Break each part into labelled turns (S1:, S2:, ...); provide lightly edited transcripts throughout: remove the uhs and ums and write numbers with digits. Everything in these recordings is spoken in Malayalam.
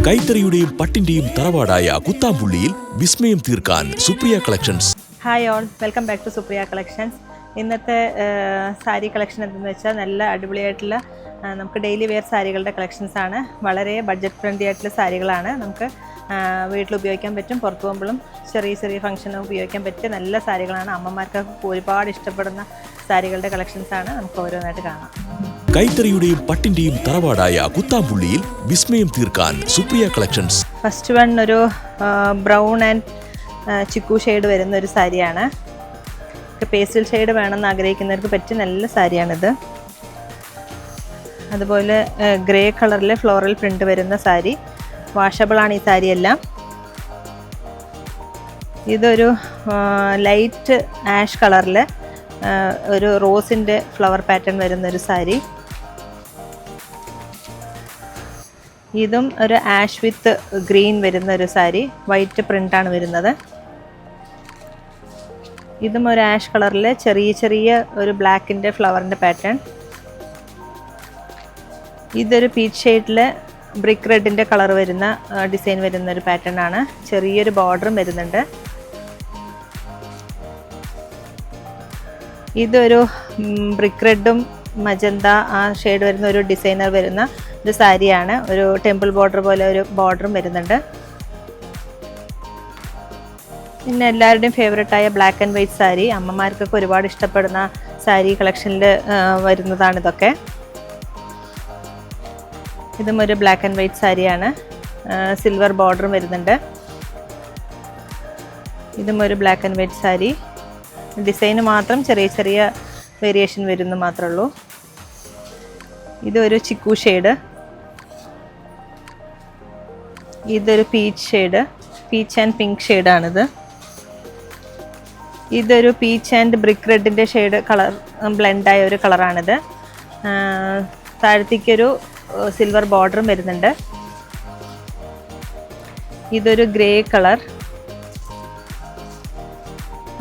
S1: കൈത്തറിയുടെയും പട്ടിന്റെയും തറവാടായ കുത്താമ്പുള്ളിയിൽ വിസ്മയം തീർക്കാൻ Supriya collections.
S2: Hi all, welcome back to Supriya collections. ഇന്നത്തെ സാരി കളക്ഷൻ എന്തെന്ന് വെച്ചാൽ നല്ല അടിപൊളിയായിട്ടുള്ള നമുക്ക് ഡെയിലി വെയർ സാരികളുടെ കളക്ഷൻസ് ആണ്. വളരെ ബഡ്ജറ്റ് ഫ്രണ്ട്ലി ആയിട്ടുള്ള സാരികളാണ്. നമുക്ക് വീട്ടിൽ ഉപയോഗിക്കാൻ പറ്റും, പുറത്തു പോകുമ്പോഴും ചെറിയ ചെറിയ ഫംഗ്ഷനും ഉപയോഗിക്കാൻ പറ്റിയ നല്ല സാരികളാണ്. അമ്മമാർക്കൊക്കെ ഒരുപാട് ഇഷ്ടപ്പെടുന്ന സാരികളുടെ കളക്ഷൻസ് ആണ്. നമുക്ക് ഓരോന്നായിട്ട് കാണാം.
S1: കൈത്തറിയുടെയും പട്ടിന്റെയും തറവാടായ കുത്താമ്പുള്ളിയിൽ വിസ്മയം തീർക്കാൻ സുപ്രിയ കളക്ഷൻസ്.
S2: ഫസ്റ്റ് വൺ ഒരു ബ്രൗൺ ആൻഡ് ചിക്കു ഷെയ്ഡ് വരുന്ന ഒരു സാരിയാണ്. പേസ്റ്റൽ ഷെയ്ഡ് വേണമെന്ന് ആഗ്രഹിക്കുന്നവർക്ക് പറ്റിയ നല്ല സാരിയാണിത്. അതുപോലെ ഗ്രേ കളറിൽ ഫ്ലോറൽ പ്രിന്റ് വരുന്ന സാരി, വാഷബിളാണ് ഈ സാരിയെല്ലാം. ഇതൊരു ലൈറ്റ് ആഷ് കളറിൽ ഒരു റോസിൻ്റെ ഫ്ലവർ പാറ്റേൺ വരുന്നൊരു സാരി. ഇതും ഒരു ആഷ് വിത്ത് ഗ്രീൻ വരുന്ന ഒരു സാരി, വൈറ്റ് പ്രിൻ്റാണ് വരുന്നത്. ഇതും ഒരു ആഷ് കളറിൽ ചെറിയ ചെറിയ ഒരു ബ്ലാക്കിൻ്റെ ഫ്ലവറിൻ്റെ പാറ്റേൺ. ഇതൊരു പീച്ച് ഷെയ്ഡിൽ ബ്രിക്ക് റെഡിൻ്റെ കളർ വരുന്ന ഡിസൈൻ വരുന്ന ഒരു പാറ്റേൺ ആണ്. ചെറിയൊരു ബോർഡറും വരുന്നുണ്ട്. ഇതൊരു ബ്രിക്ക് റെഡും മജന്ത ആ ഷെയ്ഡ് വരുന്ന ഒരു ഡിസൈനർ വരുന്ന ഒരു സാരിയാണ്. ഒരു ടെമ്പിൾ ബോർഡർ പോലെ ഒരു ബോർഡറും വരുന്നുണ്ട്. പിന്നെ എല്ലാവരുടെയും ഫേവറേറ്റായ ബ്ലാക്ക് ആൻഡ് വൈറ്റ് സാരി, അമ്മമാർക്കൊക്കെ ഒരുപാട് ഇഷ്ടപ്പെടുന്ന സാരി കളക്ഷനിൽ വരുന്നതാണ് ഇതൊക്കെ. ഇതും ഒരു ബ്ലാക്ക് ആൻഡ് വൈറ്റ് സാരിയാണ്. സിൽവർ ബോർഡറും വരുന്നുണ്ട്. ഇതും ഒരു ബ്ലാക്ക് ആൻഡ് വൈറ്റ് സാരി. ഡിസൈന് മാത്രം ചെറിയ ചെറിയ വേരിയേഷൻ വരുന്നു മാത്രമേ ഉള്ളൂ. ഇതൊരു ചിക്കു ഷെയ്ഡ്. ഇതൊരു peach shade, peach and pink ഷെയ്ഡാണിത്. ഇതൊരു പീച്ച് ആൻഡ് ബ്രിക്ക് റെഡിൻ്റെ ഷെയ്ഡ് കളർ ബ്ലെൻഡായ ഒരു കളറാണിത്. താഴത്തേക്കൊരു സിൽവർ ബോർഡറും വരുന്നുണ്ട്. ഇതൊരു ഗ്രേ കളർ.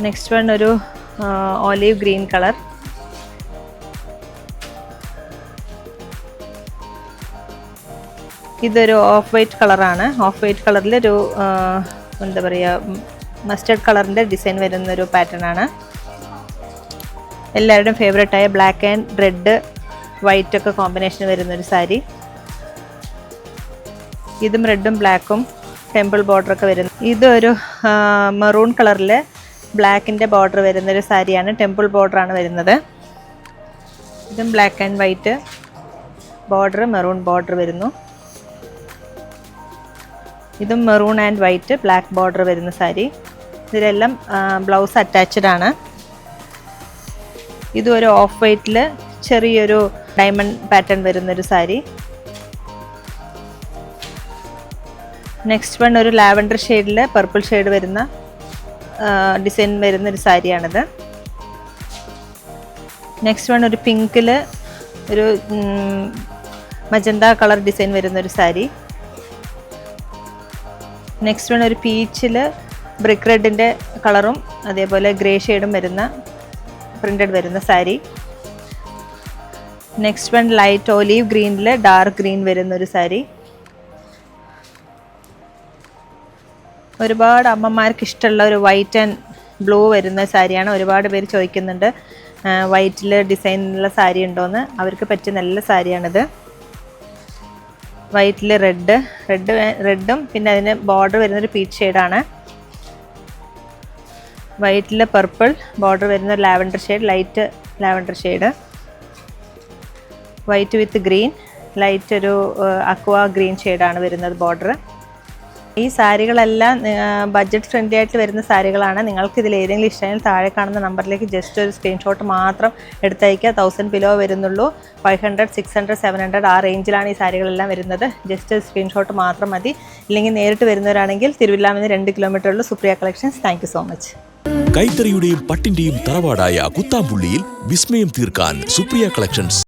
S2: നെക്സ്റ്റ് വൺ ഒരു ഓലീവ് ഗ്രീൻ കളർ. ഇതൊരു ഓഫ് വൈറ്റ് കളറാണ്. ഓഫ് വൈറ്റ് കളറിലൊരു എന്താ പറയുക, മസ്റ്റർഡ് കളറിൻ്റെ ഡിസൈൻ വരുന്നൊരു പാറ്റേൺ ആണ്. എല്ലാവരുടെയും ഫേവറേറ്റായ ബ്ലാക്ക് ആൻഡ് റെഡ് വൈറ്റ് ഒക്കെ കോമ്പിനേഷൻ വരുന്നൊരു സാരി. ഇതും റെഡും ബ്ലാക്കും ടെമ്പിൾ ബോർഡറൊക്കെ വരുന്നു. ഇതൊരു മെറൂൺ കളറിൽ ബ്ലാക്കിൻ്റെ ബോർഡർ വരുന്നൊരു സാരിയാണ്. ടെമ്പിൾ ബോർഡറാണ് വരുന്നത്. ഇതും black and white border, maroon border വരുന്നു. ഇതും maroon and white black border വരുന്ന സാരി. ഇതിലെല്ലാം ബ്ലൗസ് അറ്റാച്ച്ഡ് ആണ്. ഇതും ഒരു ഓഫ് വൈറ്റിൽ ചെറിയൊരു ഡയമണ്ട് പാറ്റേൺ വരുന്നൊരു സാരി. നെക്സ്റ്റ് വൺ ഒരു ലാവൻഡർ ഷെയ്ഡിൽ പർപ്പിൾ ഷെയ്ഡ് വരുന്ന ഡിസൈൻ വരുന്നൊരു സാരിയാണിത്. നെക്സ്റ്റ് വൺ ഒരു പിങ്കിൽ ഒരു മജന്ത കളർ ഡിസൈൻ വരുന്നൊരു സാരി. നെക്സ്റ്റ് വൺ ഒരു പീച്ചിൽ ബ്രിക്ക് റെഡിൻ്റെ കളറും അതേപോലെ ഗ്രേ ഷെയ്ഡും വരുന്ന പ്രിൻ്റഡ് വരുന്ന sari. Next one light olive ഗ്രീനിൽ ഡാർക്ക് ഗ്രീൻ വരുന്നൊരു സാരി. ഒരുപാട് അമ്മമാർക്ക് ഇഷ്ടമുള്ള ഒരു വൈറ്റ് ആൻഡ് ബ്ലൂ വരുന്ന സാരിയാണ്. ഒരുപാട് പേര് ചോദിക്കുന്നുണ്ട് വൈറ്റിൽ ഡിസൈനുള്ള സാരി ഉണ്ടോയെന്ന്. അവർക്ക് പറ്റിയ നല്ല സാരിയാണിത്. വൈറ്റിൽ റെഡും പിന്നെ അതിന് ബോർഡർ വരുന്നൊരു പീച്ച് ഷെയ്ഡാണ്. വൈറ്റിൽ പർപ്പിൾ ബോർഡർ വരുന്ന lavender shade, light lavender shade. White വിത്ത് ഗ്രീൻ, ലൈറ്റ് ഒരു അക്വ ഗ്രീൻ ഷെയ്ഡാണ് വരുന്നത് ബോർഡർ. ഈ സാരികളെല്ലാം ബഡ്ജറ്റ് ഫ്രണ്ട്ലി ആയിട്ട് വരുന്ന സാരികളാണ്. നിങ്ങൾക്ക് ഇതിൽ ഏതെങ്കിലും ഇഷ്ടമെങ്കിൽ താഴെ കാണുന്ന നമ്പറിലേക്ക് ജസ്റ്റ് ഒരു സ്ക്രീൻഷോട്ട് മാത്രം എടുത്തയക്കുക. 1000 ബിലോ വരുന്നുള്ളൂ. 500, 600, 700 ആ റേഞ്ചിലാണ് ഈ സാരികളെല്ലാം വരുന്നത്. ജസ്റ്റ് സ്ക്രീൻഷോട്ട് മാത്രം മതി. ഇല്ലെങ്കിൽ നേരിട്ട് വരുന്നവരാണെങ്കിൽ തിരുവല്ലാമെന്ന് 2 കിലോമീറ്റർ ഉള്ളൂ Supriya collections. Thank you so much.
S1: കൈത്തറിയുടെയും പട്ടിന്റെയും തറവാടായ കുത്താമ്പുള്ളിയിൽ വിസ്മയം തീർക്കാൻ സുപ്രിയ കളക്ഷൻസ്.